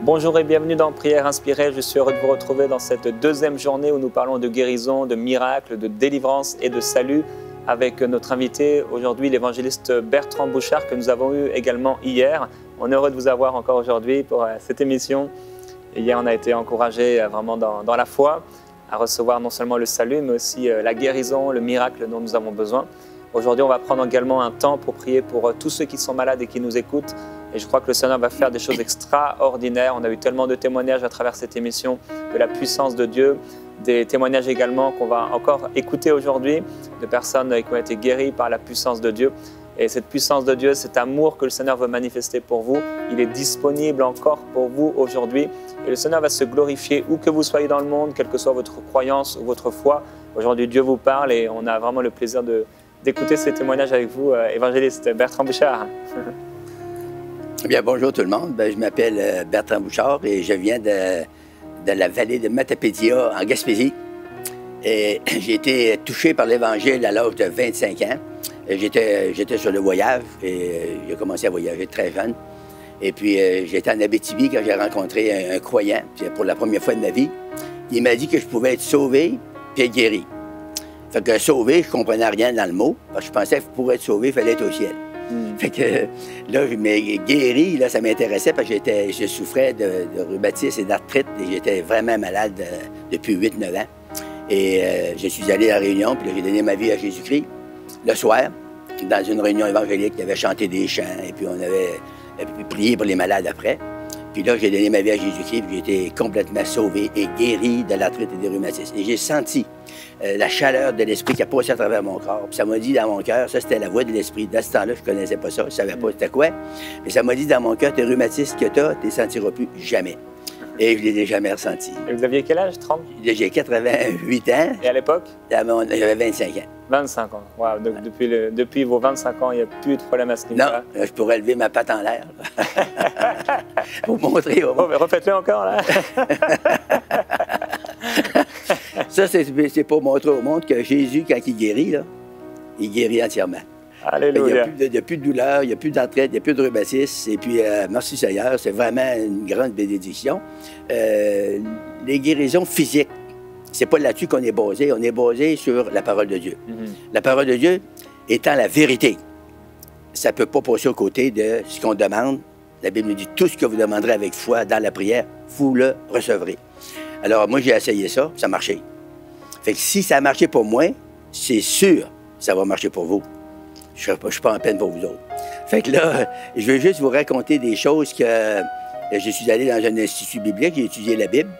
Bonjour et bienvenue dans Prière Inspirée. Je suis heureux de vous retrouver dans cette deuxième journée où nous parlons de guérison, de miracles, de délivrance et de salut avec notre invité aujourd'hui, l'évangéliste Bertrand Bouchard, que nous avons eu également hier. On est heureux de vous avoir encore aujourd'hui pour cette émission. Et hier, on a été encouragés vraiment dans la foi à recevoir non seulement le salut, mais aussi la guérison, le miracle dont nous avons besoin. Aujourd'hui, on va prendre également un temps pour prier pour tous ceux qui sont malades et qui nous écoutent. Et je crois que le Seigneur va faire des choses extraordinaires. On a eu tellement de témoignages à travers cette émission de la puissance de Dieu, des témoignages également qu'on va encore écouter aujourd'hui, de personnes qui ont été guéries par la puissance de Dieu. Et cette puissance de Dieu, cet amour que le Seigneur veut manifester pour vous, il est disponible encore pour vous aujourd'hui. Et le Seigneur va se glorifier où que vous soyez dans le monde, quelle que soit votre croyance ou votre foi. Aujourd'hui, Dieu vous parle et on a vraiment le plaisir d'écouter ces témoignages avec vous, évangéliste Bertrand Bouchard. Bien, bonjour tout le monde. Je m'appelle Bertrand Bouchard et je viens de la vallée de Matapédia en Gaspésie. Et j'ai été touché par l'Évangile à l'âge de 25 ans. J'étais sur le voyage et j'ai commencé à voyager très jeune. Et puis j'étais en Abitibi quand j'ai rencontré un croyant pour la première fois de ma vie. Il m'a dit que je pouvais être sauvé puis être guéri. Fait que sauvé, je ne comprenais rien dans le mot, parce que je pensais que pour être sauvé, il fallait être au ciel. Fait que là, mais guéri, là, ça m'intéressait parce que je souffrais de rhumatisme et d'arthrite et j'étais vraiment malade depuis 8-9 ans. Et je suis allé à la Réunion, puis j'ai donné ma vie à Jésus-Christ le soir, dans une réunion évangélique. Il avait chanté des chants et puis on avait prié pour les malades après. Puis là, j'ai donné ma vie à Jésus-Christ, puis j'ai été complètement sauvé et guéri de l'arthrite et des rhumatismes. Et j'ai senti la chaleur de l'Esprit qui a passé à travers mon corps. Puis ça m'a dit dans mon cœur, ça c'était la voix de l'Esprit. Dans ce temps-là, je ne connaissais pas ça, je ne savais pas c'était quoi. Mais ça m'a dit dans mon cœur, tes rhumatismes que tu as, tu ne les sentiras plus jamais. Et je ne les ai jamais ressentis. Et vous aviez quel âge? 30? J'ai 88 ans. Et à l'époque? J'avais 25 ans. 25 ans. Wow. Donc, depuis vos 25 ans, il n'y a plus de problème à ce niveau-là? Non, je pourrais lever ma patte en l'air. Pour montrer au monde. Oh, mais refaites-le encore, là. Ça, c'est pour montrer au monde que Jésus, quand il guérit, là, il guérit entièrement. Alléluia. Il n'y a plus de douleur, il n'y a plus d'entraide, il n'y a plus de rhumatisme. Et puis, merci Seigneur, c'est vraiment une grande bénédiction. Les guérisons physiques, c'est pas là-dessus qu'on est basé. On est basé sur la parole de Dieu. La parole de Dieu étant la vérité. Ça ne peut pas passer aux côtés de ce qu'on demande. La Bible nous dit, tout ce que vous demanderez avec foi dans la prière, vous le recevrez. Alors, moi, j'ai essayé ça, ça a marché. Fait que si ça a marché pour moi, c'est sûr que ça va marcher pour vous. Je ne suis pas en peine pour vous autres. Fait que là, je vais juste vous raconter des choses que je suis allé dans un institut biblique, j'ai étudié la Bible,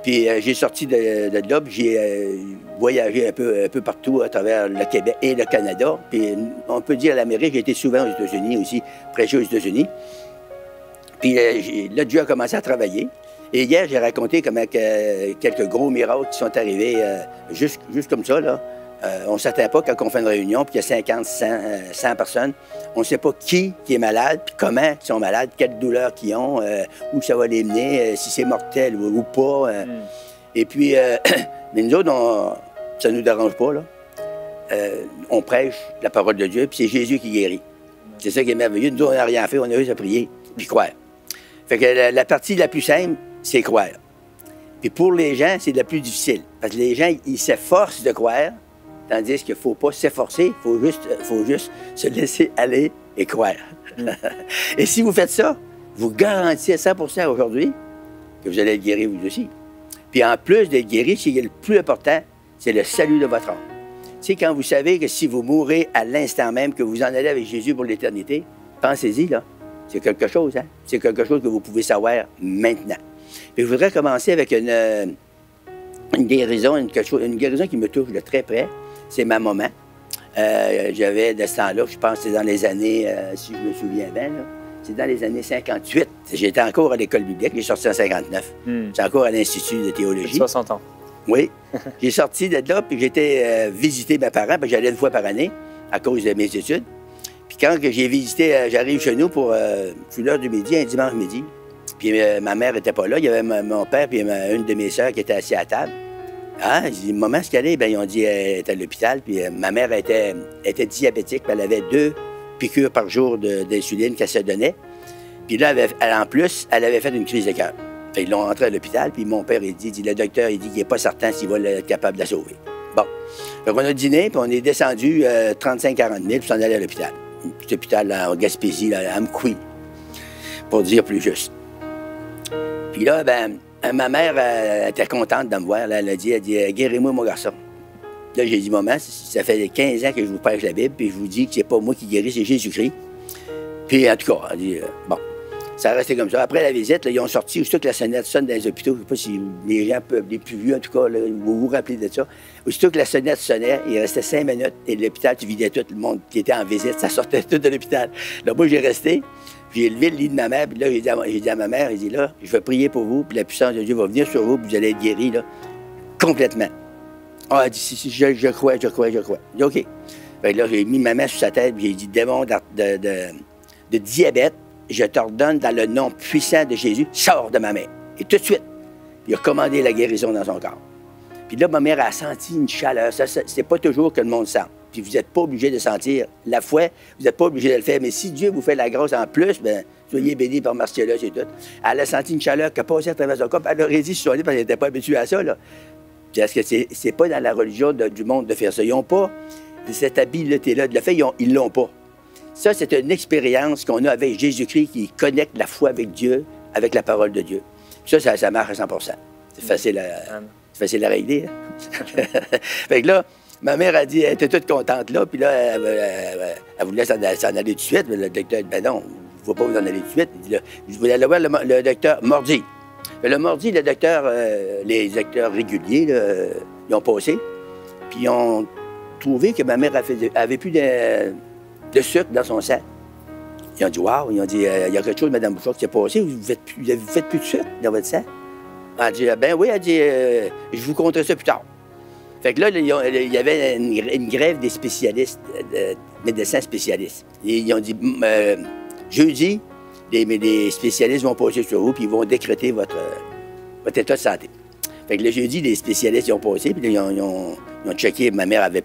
puis j'ai sorti de là, puis j'ai voyagé un peu partout à travers le Québec et le Canada. Puis on peut dire l'Amérique, j'ai été souvent aux États-Unis aussi, prêché aux États-Unis. Puis là, Dieu a commencé à travailler. Et hier, j'ai raconté comment quelques gros miracles qui sont arrivés juste comme ça, là. On ne s'attend pas quand on fait une réunion, puis il y a 50, 100 personnes. On ne sait pas qui est malade, puis comment ils sont malades, quelle douleur qu'ils ont, où ça va les mener, si c'est mortel ou pas. Et puis, mais nous autres, ça ne nous dérange pas, là. On prêche la parole de Dieu, puis c'est Jésus qui guérit. C'est ça qui est merveilleux. Nous, on n'a rien fait, on a juste à prier, puis croire. Fait que la partie la plus simple, c'est croire. Puis pour les gens, c'est la plus difficile. Parce que les gens, ils s'efforcent de croire, tandis qu'il ne faut pas s'efforcer, il faut juste se laisser aller et croire. Et si vous faites ça, vous garantissez à 100% aujourd'hui que vous allez être guéri vous aussi. Puis en plus d'être guéri, ce qui est le plus important, c'est le salut de votre âme. Tu sais, quand vous savez que si vous mourrez à l'instant même, que vous en allez avec Jésus pour l'éternité, pensez-y, là. C'est quelque chose, hein? C'est quelque chose que vous pouvez savoir maintenant. Puis je voudrais commencer avec une guérison, une guérison qui me touche de très près. C'est ma maman. J'avais, de ce temps-là, je pense que c'est dans les années, si je me souviens bien, c'est dans les années 58. J'étais encore à l'école biblique, j'ai sorti en 59. J'étais encore à l'Institut de théologie. 60 ans. Oui. J'ai sorti de là, puis j'étais visiter mes parents, puis j'allais une fois par année à cause de mes études. Puis quand j'ai visité, j'arrive chez nous pour l'heure du midi, un dimanche midi. Puis ma mère n'était pas là. Il y avait mon père et une de mes sœurs qui étaient assis à table. Ah, j'ai dit, maman, ce qu'elle est? Bien, ils ont dit qu'elle était à l'hôpital. Puis ma mère était diabétique. Puis elle avait 2 piqûres par jour d'insuline qu'elle se donnait. Puis là, en plus, elle avait fait une crise de cœur. Ils l'ont rentré à l'hôpital, puis mon père, il dit, le docteur, il dit qu'il n'est pas certain s'il va être capable de la sauver. Bon. Donc, on a dîné, puis on est descendu 35-40 000, puis on allait à l'hôpital. Un petit hôpital en Gaspésie, là, à Amqui, pour dire plus juste. Puis là, ben, ma mère était contente de me voir. Là, elle a dit, guéris-moi, mon garçon. Là, j'ai dit, maman, ça fait 15 ans que je vous prêche la Bible, puis je vous dis que c'est pas moi qui guéris, c'est Jésus-Christ. Puis, en tout cas, elle dit, bon. Ça restait comme ça. Après la visite, là, ils ont sorti, aussitôt que la sonnette sonne dans les hôpitaux, je ne sais pas si les gens peuvent, les plus vieux en tout cas, là, vous vous rappelez de ça. Aussitôt que la sonnette sonnait, il restait 5 minutes et l'hôpital, tu vidais tout le monde qui était en visite, ça sortait tout de l'hôpital. Là, moi, j'ai resté, puis j'ai levé le lit de ma mère, puis là, j'ai dit à ma mère, j'ai dit là, je vais prier pour vous, puis la puissance de Dieu va venir sur vous, puis vous allez être guéris, là, complètement. Ah, elle dit, si, je crois. J'ai dit, OK. Fait que là, j'ai mis ma main sur sa tête, puis j'ai dit, démon de diabète, je t'ordonne dans le nom puissant de Jésus, sors de ma mère. Et tout de suite, il a commandé la guérison dans son corps. Puis là, ma mère a senti une chaleur. Ça, c'est pas toujours que le monde sent. Puis vous n'êtes pas obligé de sentir la foi, vous n'êtes pas obligé de le faire. Mais si Dieu vous fait la grâce en plus, bien, soyez bénis par Marcella, c'est tout. Elle a senti une chaleur qui a passé à travers son corps. Elle a résisté sur son lit parce qu'elle n'était pas habituée à ça, là. Parce que c'est pas dans la religion du monde de faire ça. Ils n'ont pas cette habileté-là de le faire, ils l'ont pas. Ça, c'est une expérience qu'on a avec Jésus-Christ qui connecte la foi avec Dieu, avec la parole de Dieu. Ça marche à 100%. C'est facile à régler. Hein? Fait que là, ma mère a dit, elle était toute contente là, puis là, elle voulait s'en aller tout de suite. Mais le docteur dit, ben non, je ne vais pas vous en aller tout de suite. Il dit, là, je voulais aller voir le docteur mardi. Le mardi, le docteur, les docteurs réguliers, là, ils ont passé, puis ils ont trouvé que ma mère avait plus de sucre dans son sang. Ils ont dit, wow, ils ont dit, il y a quelque chose, Mme Bouchard, qui s'est passé, vous ne faites plus de sucre dans votre sang? Elle a dit, ben oui, elle dit, je vous conterai ça plus tard. Fait que là, il y avait une grève des spécialistes, médecins spécialistes. Et ils ont dit, jeudi, les spécialistes vont passer sur vous, puis ils vont décréter votre état de santé. Fait que le jeudi, les spécialistes ils ont passé, puis ils ont checké, ma mère avait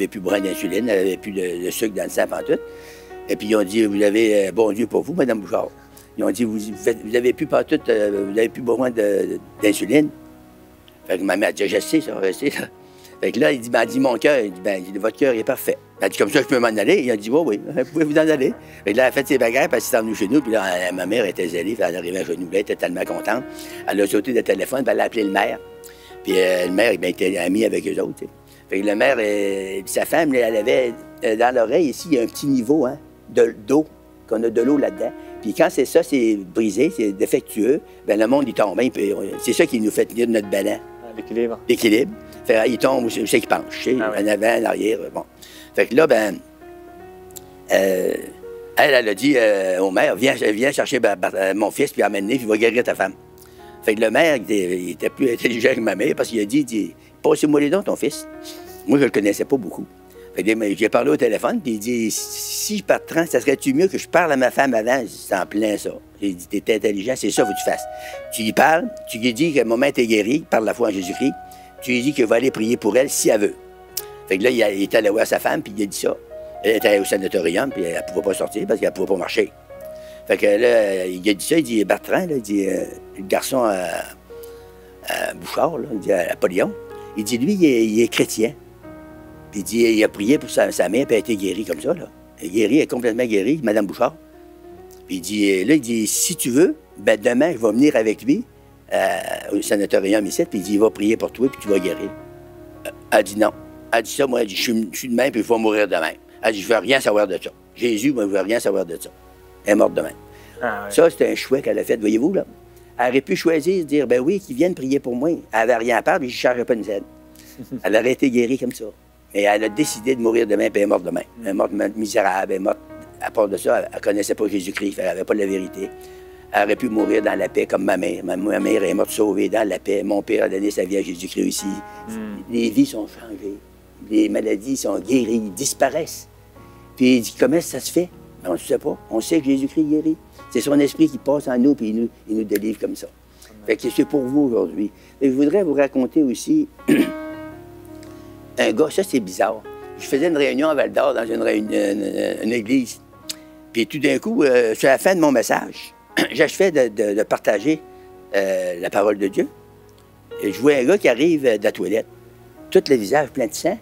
plus brin d'insuline, elle n'avait plus de sucre dans le sang en tout. Et puis ils ont dit, vous avez bon Dieu pour vous, Mme Bouchard. Ils ont dit, vous n'avez plus pas tout, vous n'avez plus besoin d'insuline. Fait que ma mère a dit, je sais, ça, je sais. Fait que là, il dit, mon cœur, il dit, ben, votre cœur est parfait. Elle a dit, comme ça, je peux m'en aller. Il a dit, oui, vous pouvez vous en aller. Fait que là, elle a fait ses bagages, puis elle s'est emmenée chez nous. Puis là, ma mère était zélée, puis elle arrivait à genoux, elle était tellement contente. Elle a sauté le téléphone, puis elle a appelé le maire. Puis le maire, il était ami avec eux autres. T'sais. Fait que le maire et sa femme, elle avait dans l'oreille, ici, il y a un petit niveau hein, d'eau, qu'on a de l'eau là-dedans. Puis quand c'est ça, c'est brisé, c'est défectueux, bien le monde, il tombe. Hein, c'est ça qui nous fait tenir notre ballon. L'équilibre. L'équilibre. Fait il tombe, c'est qu'il penche, en avant, en arrière, bon. Fait que là, ben, elle a dit au maire, viens chercher mon fils, puis emmène-le, puis il va guérir ta femme. Fait que le maire, il était plus intelligent que ma mère, parce qu'il a dit, passez-moi les dons, ton fils. Moi, je le connaissais pas beaucoup. Fait que j'ai parlé au téléphone, puis il dit, si je partais, ça serait-tu mieux que je parle à ma femme avant? C'est en plein ça. J'ai dit, t'es intelligent, c'est ça qu'il faut que tu fasses. Tu y parles, tu lui dis qu'à un moment, t'es guéri, par la foi en Jésus-Christ, tu lui dis qu'il va aller prier pour elle si elle veut. Fait que là, il est allé voir sa femme, puis il a dit ça. Elle était au sanatorium, puis elle ne pouvait pas sortir parce qu'elle ne pouvait pas marcher. Fait que là, il a dit ça, il dit, Bertrand, là, il dit, le garçon à Bouchard, là, il dit, à Apollyon, il dit, lui, il est chrétien. Puis il dit, il a prié pour sa mère, puis elle a été guérie comme ça, là. Elle est guérie, elle est complètement guérie, Mme Bouchard. Puis il dit, si tu veux, ben demain, je vais venir avec lui au sanatorium ici, puis il dit, il va prier pour toi, puis tu vas guérir. Elle dit non. Elle dit ça, moi, elle dit, je suis de même, puis je vais mourir demain. Elle dit, je ne veux rien savoir de ça. Jésus, moi, je ne veux rien savoir de ça. Elle est morte demain. Ah, ouais. Ça, c'était un choix qu'elle a fait, voyez-vous, là. Elle aurait pu choisir, dire, ben oui, qu'ils viennent prier pour moi. Elle n'avait rien à perdre, puis je ne chargeais pas une scène. Elle aurait été guérie comme ça. Et elle a décidé de mourir demain, puis elle est morte demain. Elle est morte misérable, elle est morte. À part de ça, elle ne connaissait pas Jésus-Christ, elle n'avait pas la vérité. Elle aurait pu mourir dans la paix comme ma mère. Ma mère est morte sauvée dans la paix. Mon père a donné sa vie à Jésus-Christ aussi. Les vies sont changées. Les maladies sont guéries, ils disparaissent. Puis il dit, comment ça se fait? Mais on ne sait pas. On sait que Jésus-Christ guérit. C'est son esprit qui passe en nous, puis il nous délivre comme ça. Fait que c'est pour vous aujourd'hui. Je voudrais vous raconter aussi un gars, ça c'est bizarre. Je faisais une réunion à Val-d'Or dans une église. Puis tout d'un coup, sur la fin de mon message, j'achevais de partager la parole de Dieu. Et je vois un gars qui arrive de la toilette, tout le visage plein de sang.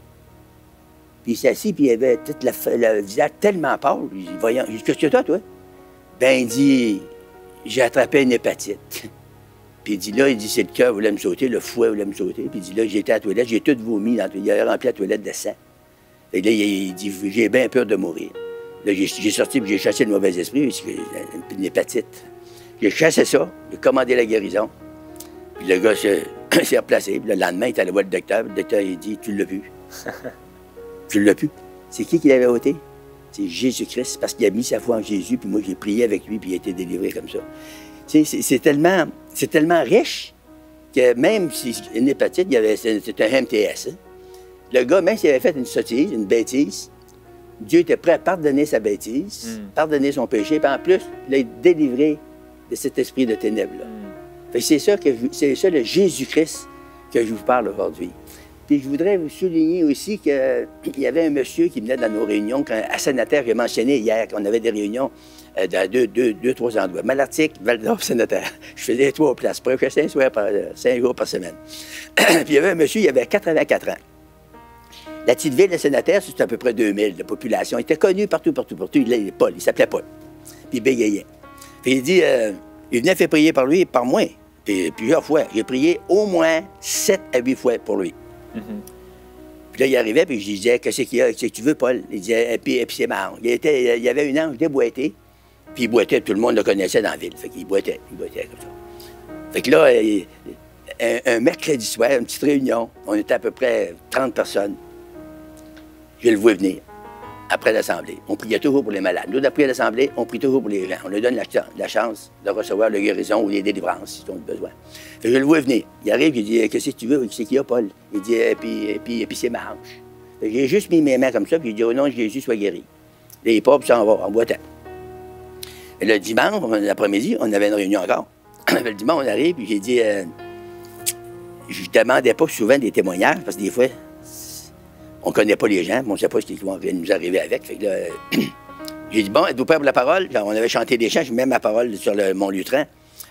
Puis il s'est assis, puis il avait tout le visage tellement pâle. Je dis, voyons, qu'est-ce que t'as, toi? Ben, il dit, j'ai attrapé une hépatite. Puis il dit, là, c'est le cœur voulait me sauter, le fouet voulait me sauter. Puis il dit, là, j'étais à la toilette, j'ai tout vomi. Il a rempli la toilette de sang. Et là, il dit, j'ai bien peur de mourir. Là, j'ai sorti, puis j'ai chassé le mauvais esprit, une hépatite. J'ai chassé ça, j'ai commandé la guérison. Puis le gars s'est replacé. Puis le lendemain, il est allé voir le docteur. Le docteur, il dit, tu l'as vu. Tu l'as pu. C'est qui l'avait ôté? C'est Jésus-Christ, parce qu'il a mis sa foi en Jésus, puis moi, j'ai prié avec lui, puis il a été délivré comme ça. C'est tellement riche que même si une hépatite, c'est un MTS. Hein? Le gars, même s'il avait fait une sottise, une bêtise, Dieu était prêt à pardonner sa bêtise, pardonner son péché, puis en plus, il l'a délivré de cet esprit de ténèbres-là. C'est ça le Jésus-Christ que je vous parle aujourd'hui. Puis je voudrais vous souligner aussi qu'il y avait un monsieur qui venait dans nos réunions, un sénateur, j'ai mentionné hier qu'on avait des réunions dans deux, trois endroits. Malartic, Val-d'Or, sénateur. Je faisais 3 places, presque 5 jours par semaine. Puis il y avait un monsieur, il avait 84 ans. La petite ville de sénateur, c'est à peu près 2000 de population. Il était connu partout. Il s'appelait Paul. Puis il bégayait. Puis il dit, il venait faire prier par lui et par moi. Puis plusieurs fois. J'ai prié au moins 7 à 8 fois pour lui. Puis là, il arrivait, puis je lui disais, qu'est-ce qu'il y a, qu'est-ce que tu veux, Paul? Il disait, et puis c'est marrant. Il y avait une ange déboîtée, puis il boitait, tout le monde le connaissait dans la ville. Fait qu'il boitait comme ça. Fait que là, un mercredi soir, une petite réunion, on était à peu près 30 personnes. Je le vois venir, après l'Assemblée. On priait toujours pour les malades. Nous, après l'Assemblée, on prie toujours pour les gens. On leur donne la chance de recevoir la guérison ou les délivrances, s'ils ont besoin. Fait que je le vois venir. Il arrive, je dis, qu'est-ce que tu veux? Qu'est-ce qu'il y a, Paul? Il dit, et puis c'est ma hanche. J'ai juste mis mes mains comme ça, puis il dit, au nom de Jésus, sois guéri. Les pauvres s'en vont, en boitant. Et le dimanche, l'après-midi, on avait une réunion encore. Le dimanche, on arrive, puis j'ai dit, je ne demandais pas souvent des témoignages, parce que des fois, on ne connaît pas les gens, on ne sait pas ce qui va nous arriver avec. Fait que là, j'ai dit, bon, êtes-vous prêts pour la parole? On avait chanté des chants, je mets ma parole sur le Mont-Lutrin.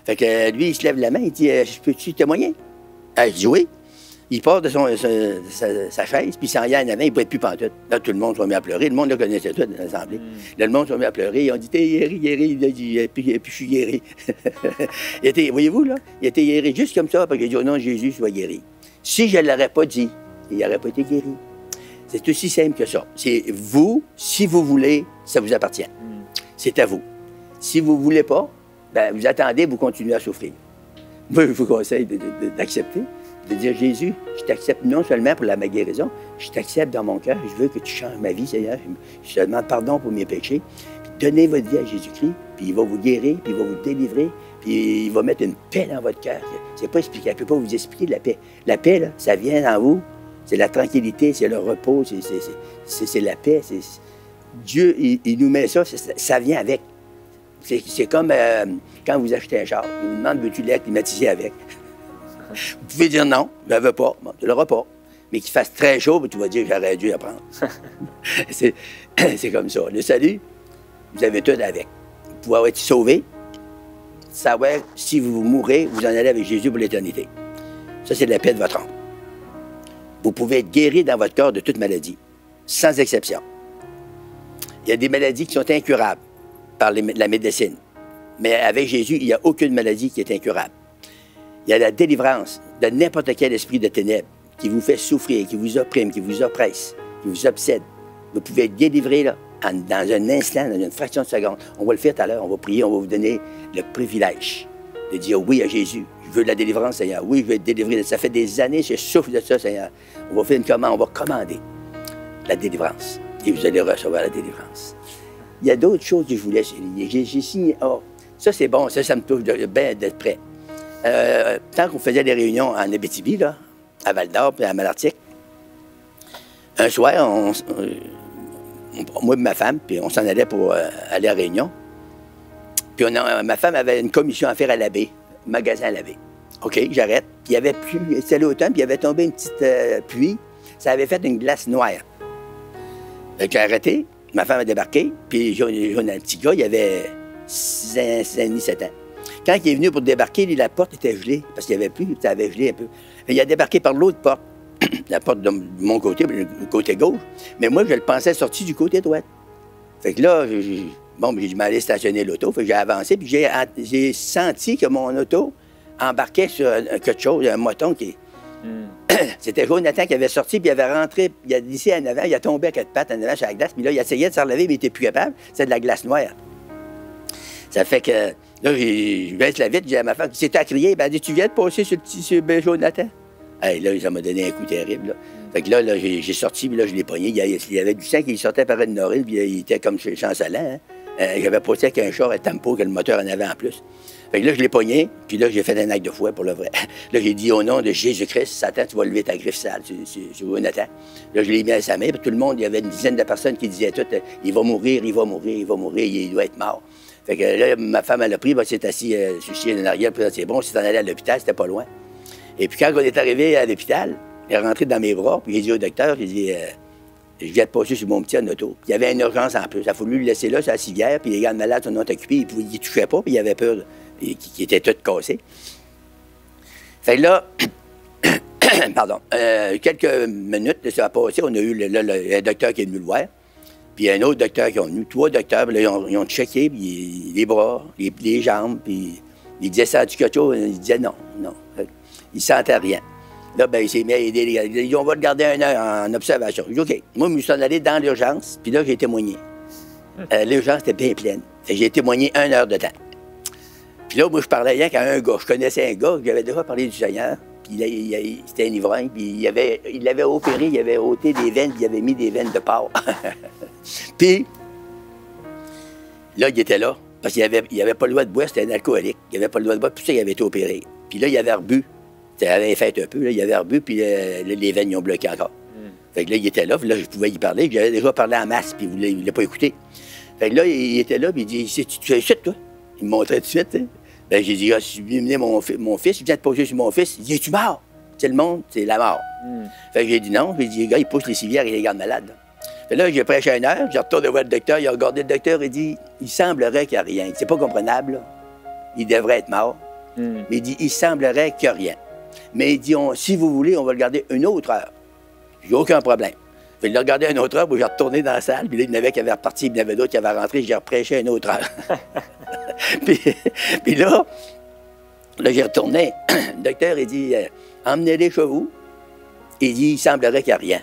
Fait que lui, il se lève la main, il dit, peux-tu témoigner? Je dis oui. Il part de sa chaise, puis il s'en vient en avant, il ne peut être plus pantoute. Là, tout le monde s'est mis à pleurer, le monde le connaissait tout dans l'Assemblée. Là, le monde s'est mis à pleurer, ils ont dit, t'es guéri, il a dit, puis je suis guéri. Voyez-vous, là, il était guéri juste comme ça, parce qu'il dit, au nom de Jésus, sois guéri. Si je ne l'aurais pas dit, il n'aurait pas été guéri. C'est aussi simple que ça. C'est vous, si vous voulez, ça vous appartient. C'est à vous. Si vous ne voulez pas, ben, vous attendez, vous continuez à souffrir. Moi, je vous conseille d'accepter, de dire, Jésus, je t'accepte non seulement pour ma guérison, je t'accepte dans mon cœur, je veux que tu changes ma vie, Seigneur. Je te demande pardon pour mes péchés. Puis donnez votre vie à Jésus-Christ, puis il va vous guérir, puis il va vous délivrer, puis il va mettre une paix dans votre cœur. C'est pas explicable, je ne peux pas vous expliquer de la paix. La paix, là, ça vient en vous. C'est la tranquillité, c'est le repos, c'est la paix. Dieu, il nous met ça, ça vient avec. C'est comme quand vous achetez un char, il vous demande, veux-tu l'air climatisé avec? Vous pouvez dire non, je ne veux pas, bon, tu ne l'auras pas. Mais qu'il fasse très chaud, tu vas dire, j'aurais dû apprendre. C'est comme ça. Le salut, vous avez tout avec. Vous pouvez être sauvé, savoir si vous mourrez, vous en allez avec Jésus pour l'éternité. Ça, c'est de la paix de votre âme. Vous pouvez être guéri dans votre corps de toute maladie, sans exception. Il y a des maladies qui sont incurables par la médecine. Mais avec Jésus, il n'y a aucune maladie qui est incurable. Il y a la délivrance de n'importe quel esprit de ténèbres qui vous fait souffrir, qui vous opprime, qui vous oppresse, qui vous obsède. Vous pouvez être délivré là, dans un instant, dans une fraction de seconde. On va le faire tout à l'heure, on va prier, on va vous donner le privilège de dire oui à Jésus. Je veux de la délivrance, Seigneur. Oui, je veux être délivré. Ça fait des années que je souffre de ça, Seigneur. On va faire une commande, on va commander la délivrance. Et vous allez recevoir la délivrance. Il y a d'autres choses que je voulais souligner. J'ai signé. Oh, ça, c'est bon. Ça me touche bien d'être prêt. Tant qu'on faisait des réunions en Abitibi, là, à Val-d'Or et à Malartic, un soir, moi et ma femme, puis on s'en allait pour aller à Réunion. Puis ma femme avait une commission à faire à la baie. Magasin à laver. OK, j'arrête. Puis il y avait plu, c'était l'automne, puis il y avait tombé une petite pluie. Ça avait fait une glace noire. J'ai arrêté, ma femme a débarqué, puis j'ai un petit gars, il avait 6 ans et demi, 7 ans. Quand il est venu pour débarquer, lui, la porte était gelée, parce qu'il n'y avait plus, ça avait gelé un peu. Il a débarqué par l'autre porte, la porte de mon côté, le côté gauche, mais moi, je le pensais sorti du côté droit. Fait que là, bon, j'ai dû m'aller stationner l'auto, fait que j'ai avancé, puis j'ai senti que mon auto embarquait sur quelque chose, un moton qui... C'était Jonathan qui avait sorti, puis il avait rentré, il a glissé en avant, il a tombé à quatre pattes en avant sur la glace, puis là, il essayait de se relever, mais il n'était plus capable. C'est de la glace noire. Ça fait que, là, je baisse la vitre, j'ai à ma femme, qui s'était à crier, ben, elle dit, tu viens de passer sur le petit Jonathan? Hey, là, ça m'a donné un coup terrible, là. Fait que là j'ai sorti, puis là, je l'ai pogné. Il y avait du sang qui sortait par une norine, puis il était comme chancelant, hein. J'avais passé avec un char à tempo, que le moteur en avait en plus. Fait que là, je l'ai pogné, puis là, j'ai fait un acte de foi pour le vrai. Là, j'ai dit au nom de Jésus-Christ, Satan, tu vas lever ta griffe sale sur Jonathan. Là, je l'ai mis à sa main, puis tout le monde, il y avait une dizaine de personnes qui disaient tout, il va mourir, il va mourir, il va mourir, il doit être mort. Fait que là, ma femme, elle a pris, ben, s'est assise sur le chien en arrière, puis c'est bon, si t'en allais à l'hôpital, c'était pas loin. Et puis quand on est arrivé à l'hôpital, il est rentré dans mes bras, puis j'ai dit au docteur, j'ai dit, je viens de passer sur mon petit en auto. Puis il y avait une urgence en plus. Il a fallu le laisser là, sur la civière, puis les gars malades sont occupés, il ne touchait pas, puis il avait peur, qui était tout cassé. Fait que là, pardon, quelques minutes, ça a passé, on a eu un docteur qui est venu le voir, puis un autre docteur qui est venu, 3 docteurs, puis là, ils ont checké, puis les bras, les jambes, puis ils disaient ça du quelque chose, ils disaient non. Il ne sentait rien. Là, ben, il s'est mis à aider les gars. Il dit, on va le garder 1 heure en observation. J'ai dit, OK. Moi, je me suis allé dans l'urgence, puis là, j'ai témoigné. L'urgence était bien pleine. J'ai témoigné 1 heure de temps. Puis là, moi, je parlais rien qu'à un gars. Je connaissais un gars, j'avais déjà parlé du Seigneur, puis c'était un ivrogne, puis il l'avait opéré, il avait ôté des veines, puis il avait mis des veines de porc. Puis, là, il était là, parce qu'il n'avait pas le droit de boire, c'était un alcoolique. Il n'avait pas le droit de boire, puis ça, il avait été opéré. Puis là, il avait rebu. Ça avait fait un peu, là, il avait rebu, puis les veines, ils ont bloqué encore. Fait que là, il était là, puis là, je pouvais y parler. J'avais déjà parlé en masse, puis il ne l'a pas écouté. Fait que là, il était là, puis il dit, tu fais chute, toi? Il me montrait tout de suite, tu sais. Ben, j'ai dit, ah, si tu venais mon fils, il vient de poser sur mon fils. Il dit, es-tu mort? C'est le monde, c'est la mort. Fait que j'ai dit non, puis j'ai dit, les gars, ils poussent les civières et les gardes malades. Fait que là, j'ai prêché 1 heure, j'ai retourné voir le docteur, il a regardé le docteur, il dit, il semblerait qu'il n'y a rien. C'est pas comprenable, là. Il devrait être mort. Mais il dit, il semblerait qu'il n'y a rien. Mais il dit, si vous voulez, on va le garder 1 autre heure. J'ai aucun problème. Fait que je l'ai regardé 1 autre heure, puis j'ai retourné dans la salle, puis là, il y en avait qui avaient reparti, puis il y en avait d'autres qui avaient rentré, j'ai reprêché 1 autre heure. puis là, j'ai retourné. Le docteur, il dit, emmenez-les chez vous. Il dit, il semblerait qu'il n'y a rien.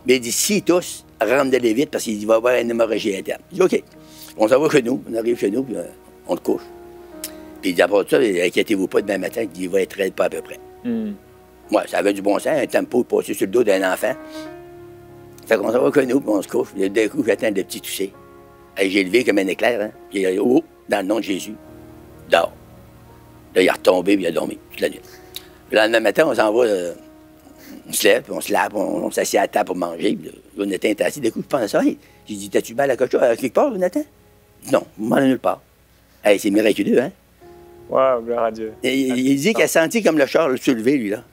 Mais il dit, s'ils toussent, ramenez-les vite, parce qu'il va y avoir une hémorragie interne. Je dis, OK. On s'en va chez nous, on arrive chez nous, puis on le couche. Puis il dit, après ça, inquiétez-vous pas demain matin, il va être raide pas à peu près. Ouais, ça avait du bon sens, un tempo passé sur le dos d'un enfant. Fait qu'on s'en va chez nous, puis on se couche. Puis d'un coup, j'attends le petit toucher. J'ai levé comme un éclair, hein. Puis il a dit, oh, dans le nom de Jésus, dors. Là, il est retombé, puis il a dormi toute la nuit. Puis le lendemain matin, on s'en va, on se lève, puis on se lave, on s'assied à la table pour manger. Puis Jonathan est assis, d'un coup, je pense à ça. Hey, j'ai dit, t'as-tu mal à quelque chose, à quelque part, Jonathan? Non, m'en ai nulle part. Hey, c'est miraculeux, hein? Wow, gloire à Dieu. Il dit qu'il a senti comme le char le soulever, lui, là.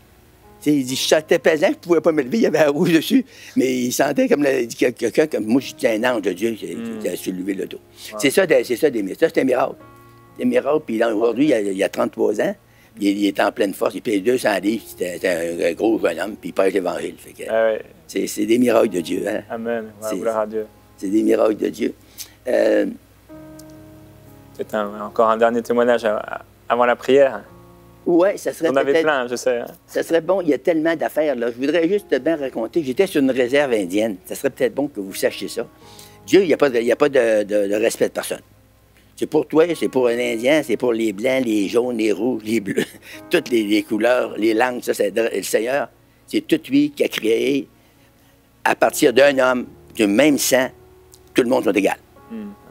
T'sais, il dit, je sentais pesant, je ne pouvais pas me lever, il y avait un rouge dessus. Mais il sentait comme quelqu'un, comme moi, j'étais un ange de Dieu qui a soulevé le dos. Wow. C'est ça, des miracles. Ça, c'est un miracle. C'est un miracle. Puis aujourd'hui, il a 33 ans, il est en pleine force, il paye 200 livres, c'était un gros jeune homme, puis il prêche l'Évangile. C'est des miracles de Dieu. Hein? Amen. Wow, gloire à Dieu. C'est des miracles de Dieu. C'est encore un dernier témoignage avant la prière. Oui, ça serait. On avait plein, je sais. Hein. Ça serait bon, il y a tellement d'affaires, là. Je voudrais juste bien raconter. J'étais sur une réserve indienne. Ça serait peut-être bon que vous sachiez ça. Dieu, il n'y a pas de respect de personne. C'est pour toi, c'est pour un Indien, c'est pour les Blancs, les jaunes, les rouges, les bleus, toutes les couleurs, les langues. Ça, c'est le Seigneur. C'est tout lui qui a créé, à partir d'un homme, du même sang, tout le monde sont égaux.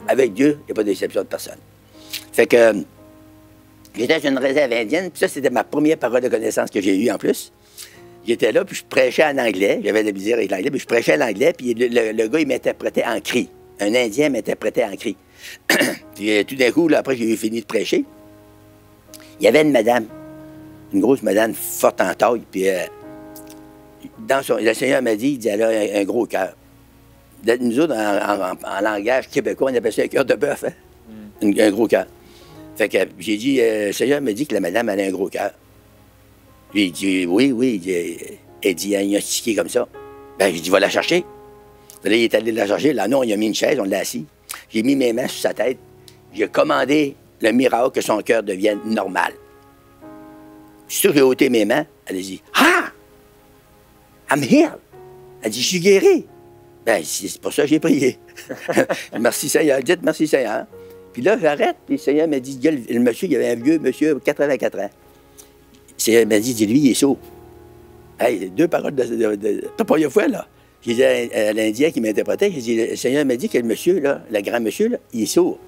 Avec Dieu, il n'y a pas d'exception de personne. Fait que. J'étais sur une réserve indienne, puis ça, c'était ma première parole de connaissance que j'ai eue en plus. J'étais là, puis je prêchais en anglais. J'avais de la misère avec l'anglais, puis je prêchais en anglais, puis le gars, il m'interprétait en cri. Un Indien m'interprétait en cri. Puis tout d'un coup, là, après, j'ai eu fini de prêcher. Il y avait une madame, une grosse madame forte en taille, puis le Seigneur m'a dit, il dit, elle a un gros cœur. Nous autres, en langage québécois, on appelle ça un cœur de bœuf, hein? Un gros cœur. Fait que j'ai dit, le Seigneur m'a dit que la madame avait un gros cœur. J'ai dit, oui, oui. Elle dit, diagnostiqué comme ça. Ben, j'ai dit, va la chercher. Là, il est allé la chercher. Là, non, il a mis une chaise, on l'a assis. J'ai mis mes mains sur sa tête. J'ai commandé le miracle que son cœur devienne normal. Surtout que j'ai ôté mes mains, elle a dit, ah! I'm healed. Elle dit, je suis guéri. Ben, c'est pour ça que j'ai prié. Merci Seigneur. Dites merci Seigneur. Puis là, j'arrête. Puis le Seigneur m'a dit, le monsieur, il y avait un vieux monsieur, 84 ans. Le Seigneur m'a dit, dis-lui, il est sourd. Hey, 2 paroles de pas première fois, là. J'ai dit à l'Indien qui m'interprétait, j'ai dit, le Seigneur m'a dit que le monsieur, là, le grand monsieur, là, il est sourd.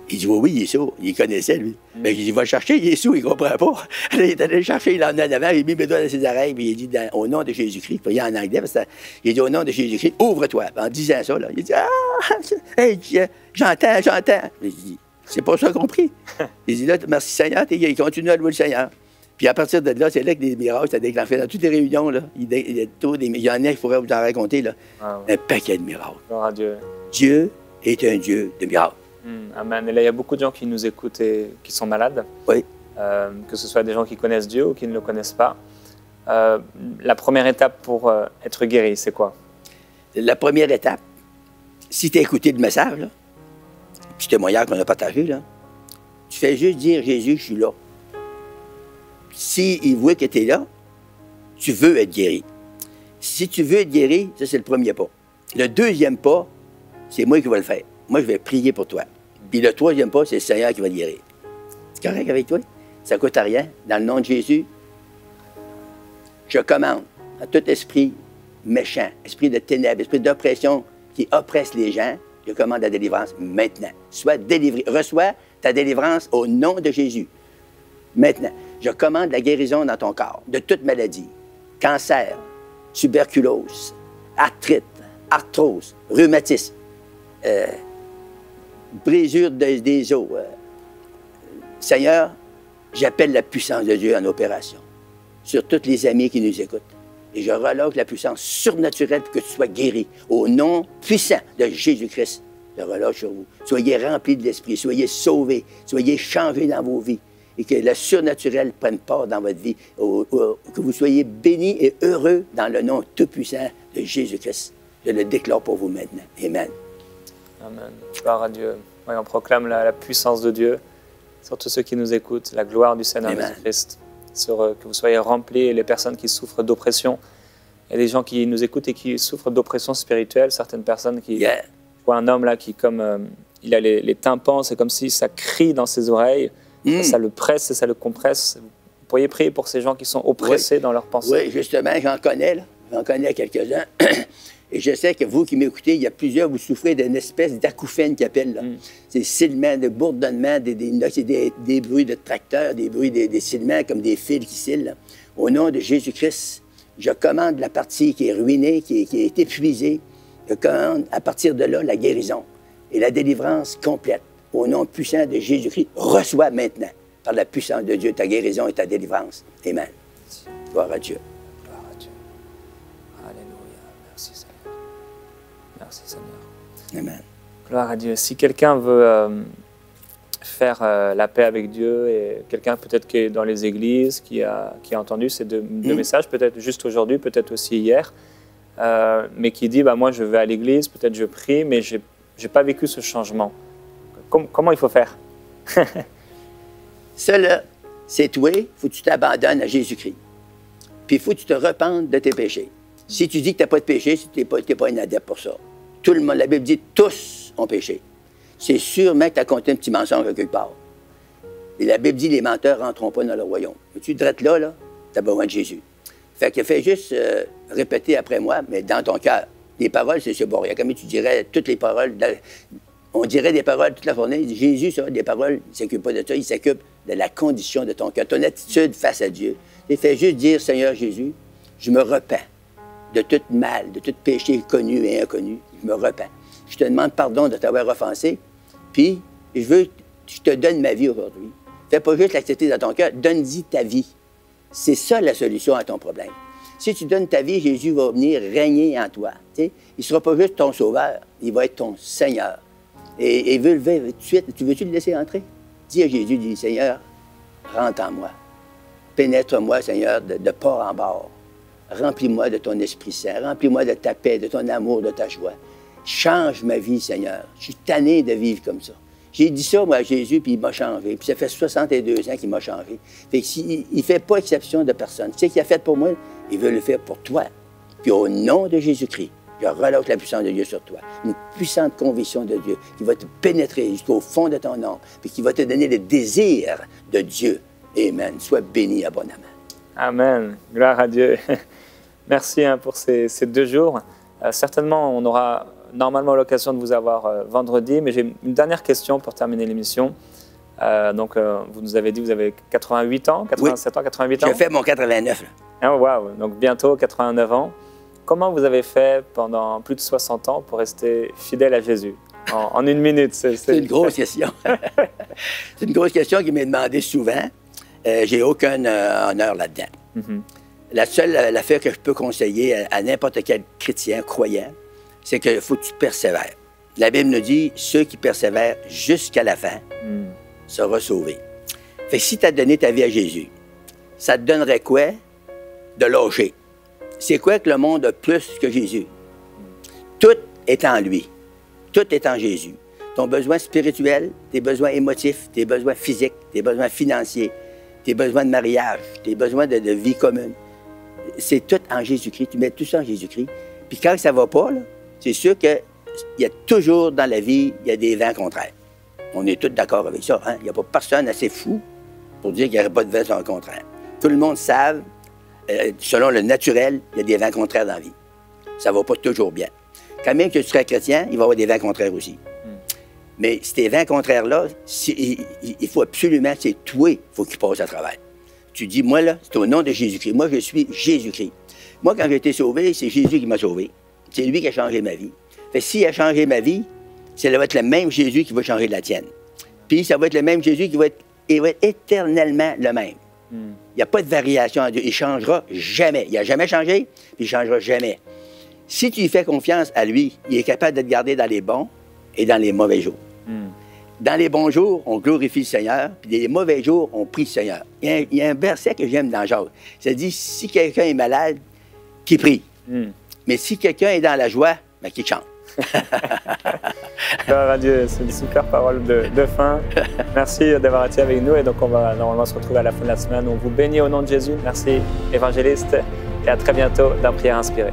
Il dit, oui, oui, il est sourd. Il connaissait, lui. Mais j'ai dit, va le chercher, il est sourd, il ne comprend pas. Là, il est allé le chercher, il l'a emmené en avant, il a mis mes doigts dans ses oreilles, puis il a dit, au nom de Jésus-Christ, puis il en anglais, parce que il a dit, au nom de Jésus-Christ, ouvre-toi. En disant ça, là, il a dit, ah, hey, j'entends. J'ai dit, c'est pas ça compris. Il dit, là, merci Seigneur, il continue à louer le Seigneur. Puis à partir de là, c'est là que les miracles, ça déclenché dans toutes les réunions, là. Il y en a qui pourraient vous en raconter, là. Ah ouais. Un paquet de miracles. Gloire à Dieu. Dieu est un Dieu de miracles. Amen. Et là, il y a beaucoup de gens qui nous écoutent et qui sont malades. Oui. Que ce soit des gens qui connaissent Dieu ou qui ne le connaissent pas. La première étape pour être guéri, c'est quoi? La première étape, si tu as écouté le message, là, puis le témoignage qu'on a partagé, là, tu fais juste dire, Jésus, je suis là. S'il voit que tu es là, tu veux être guéri. Si tu veux être guéri, ça, c'est le premier pas. Le deuxième pas, c'est moi qui vais le faire. Moi, je vais prier pour toi. Puis le troisième pas, c'est le Seigneur qui va te guérir. C'est correct avec toi? Ça ne coûte rien. Dans le nom de Jésus, je commande à tout esprit méchant, esprit de ténèbres, esprit d'oppression qui oppresse les gens, je commande la délivrance maintenant. Sois délivré. Reçois ta délivrance au nom de Jésus. Maintenant, je commande la guérison dans ton corps de toute maladie. Cancer, tuberculose, arthrite, arthrose, rhumatisme, brisure des os. Seigneur, j'appelle la puissance de Dieu en opération sur tous les amis qui nous écoutent. Et je relâche la puissance surnaturelle pour que tu sois guéri. Au nom puissant de Jésus-Christ, je relâche sur vous. Soyez remplis de l'Esprit, soyez sauvés, soyez changés dans vos vies. Et que le surnaturel prenne part dans votre vie. Que vous soyez bénis et heureux dans le nom tout-puissant de Jésus-Christ. Je le déclare pour vous maintenant. Amen. Amen. Gloire à Dieu. Oui, on proclame la puissance de Dieu sur tous ceux qui nous écoutent, la gloire du Seigneur Jésus-Christ, que vous soyez remplis, et les personnes qui souffrent d'oppression. Il y a des gens qui nous écoutent et qui souffrent d'oppression spirituelle, certaines personnes qui... Je vois un homme là qui, comme il a les tympans, c'est comme si ça crie dans ses oreilles. Ça le presse et ça le compresse. Vous pourriez prier pour ces gens qui sont oppressés dans leurs pensées. Oui, justement, j'en connais, là. J'en connais quelques-uns. Et je sais que vous qui m'écoutez, il y a plusieurs, vous souffrez d'une espèce d'acouphène qu'ils appellent. C'est silement, de bourdonnement, c'est des bruits de tracteurs, des bruits des silements comme des fils qui scillent. Là. Au nom de Jésus-Christ, je commande la partie qui est ruinée, qui est épuisée. Je commande à partir de là la guérison et la délivrance complète. Au nom puissant de Jésus-Christ, reçois maintenant, par la puissance de Dieu, ta guérison et ta délivrance. Amen. Gloire à Dieu. Gloire à Dieu. Alléluia. Merci Seigneur. Merci Seigneur. Amen. Gloire à Dieu. Si quelqu'un veut faire la paix avec Dieu, et quelqu'un peut-être qui est dans les églises, qui a entendu ces deux messages, peut-être juste aujourd'hui, peut-être aussi hier, mais qui dit, moi je vais à l'église, peut-être je prie, mais je n'ai pas vécu ce changement. Comment il faut faire? Ça, là, c'est toi, il faut que tu t'abandonnes à Jésus-Christ. Puis il faut que tu te repentes de tes péchés. Si tu dis que tu n'as pas de péché, tu n'es pas un adepte pour ça. Tout le monde, la Bible dit, tous ont péché. C'est sûrement que tu as compté un petit mensonge quelque part. Et la Bible dit, les menteurs ne rentreront pas dans le royaume. Mais tu te là, tu as besoin de Jésus. Fait que fais juste répéter après moi, mais dans ton cœur. Les paroles, c'est bon. Comme tu dirais toutes les paroles... On dirait des paroles toute la journée. Jésus, ça, des paroles, il ne s'occupe pas de ça, il s'occupe de la condition de ton cœur, ton attitude face à Dieu. Il fait juste dire, Seigneur Jésus, je me repens de tout mal, de tout péché connu et inconnu. Je me repens. Je te demande pardon de t'avoir offensé, puis je te donne ma vie aujourd'hui. Fais pas juste l'accepter dans ton cœur, donne-y ta vie. C'est ça la solution à ton problème. Si tu donnes ta vie, Jésus va venir régner en toi. T'sais? Il ne sera pas juste ton sauveur, il va être ton Seigneur. Et il veut lever tout de suite. Tu veux-tu le laisser entrer? dis à Jésus, dis, Seigneur, rentre en moi. Pénètre-moi, Seigneur, de port en bord. Remplis-moi de ton Esprit Saint. Remplis-moi de ta paix, de ton amour, de ta joie. Change ma vie, Seigneur. Je suis tanné de vivre comme ça. J'ai dit ça, moi, à Jésus, puis il m'a changé. Puis ça fait 62 ans qu'il m'a changé. Fait que il ne fait pas exception de personne. Tu sais ce qu'il a fait pour moi? Il veut le faire pour toi. Puis au nom de Jésus-Christ, je relâche la puissance de Dieu sur toi. Une puissante conviction de Dieu qui va te pénétrer jusqu'au fond de ton âme, puis qui va te donner le désir de Dieu. Amen. Sois béni abondamment. Amen. Gloire à Dieu. Merci pour ces 2 jours. Certainement, on aura normalement l'occasion de vous avoir vendredi, mais j'ai une dernière question pour terminer l'émission. Vous nous avez dit que vous avez 88 ans, 87 ans, 88 ans? Je fais mon 89. Oh, wow. Donc bientôt 89 ans. Comment vous avez fait pendant plus de 60 ans pour rester fidèle à Jésus? En 1 minute. C'est une grosse question. C'est une grosse question qui m'est demandée souvent. J'ai aucun honneur là-dedans. Mm-hmm. La seule affaire que je peux conseiller à n'importe quel chrétien, croyant, c'est qu'il faut que tu persévères. La Bible nous dit, ceux qui persévèrent jusqu'à la fin seront sauvés. Fait que si tu as donné ta vie à Jésus, ça te donnerait quoi de lâcher? C'est quoi que le monde a plus que Jésus? Tout est en lui. Tout est en Jésus. Ton besoin spirituel, tes besoins émotifs, tes besoins physiques, tes besoins financiers, tes besoins de mariage, tes besoins de vie commune. C'est tout en Jésus-Christ. Tu mets tout ça en Jésus-Christ. Puis quand ça ne va pas, c'est sûr qu'il y a toujours dans la vie, il y a des vents contraires. On est tous d'accord avec ça. Hein? Il n'y a pas personne assez fou pour dire qu'il n'y aurait pas de vents contraires. Tout le monde sait, selon le naturel, il y a des vents contraires dans la vie. Ça ne va pas toujours bien. Quand même que tu seras chrétien, il va y avoir des vents contraires aussi. Mais ces vents contraires-là, il faut absolument, c'est toi qu'il faut qu'il passe à travers. Tu dis, moi, là, c'est au nom de Jésus-Christ. Moi, je suis Jésus-Christ. Moi, quand j'ai été sauvé, c'est Jésus qui m'a sauvé. C'est lui qui a changé ma vie. Fait que s'il a changé ma vie, ça va être le même Jésus qui va changer la tienne. Puis, ça va être le même Jésus qui va être éternellement le même. Il n'y a pas de variation en Dieu. Il ne changera jamais. Il n'a jamais changé, puis il ne changera jamais. Si tu lui fais confiance à lui, il est capable de te garder dans les bons et dans les mauvais jours. Dans les bons jours, on glorifie le Seigneur, puis dans les mauvais jours, on prie le Seigneur. Il y a un verset que j'aime dans Jacques. Ça dit, si quelqu'un est malade, qu'il prie. Mais si quelqu'un est dans la joie, ben, qu'il chante. Gloire à Dieu, c'est une super parole de fin. Merci d'avoir été avec nous et donc on va normalement se retrouver à la fin de la semaine. On vous bénit au nom de Jésus. Merci évangéliste et à très bientôt dans Prière Inspirée.